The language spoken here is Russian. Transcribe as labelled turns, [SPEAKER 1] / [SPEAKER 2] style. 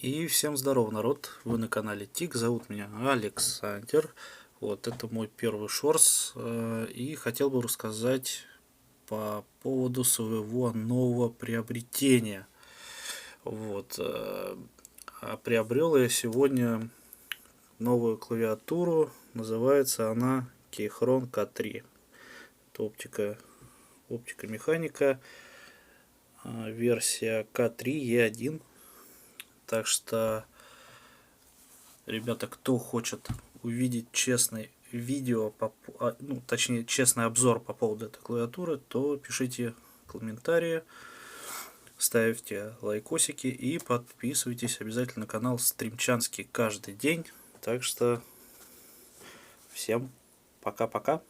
[SPEAKER 1] И всем здоров, народ, вы на канале ТИК, зовут меня Александр. Вот, это мой первый шорс, и хотел бы рассказать по поводу своего нового приобретения. Вот, приобрел я сегодня новую клавиатуру, называется она Keychron K3. Это оптика механика, версия K3E1. Так что, ребята, кто хочет увидеть честное видео, точнее честный обзор по поводу этой клавиатуры, то пишите комментарии, ставьте лайкосики и подписывайтесь обязательно на канал Стримчанский каждый день. Так что всем пока-пока.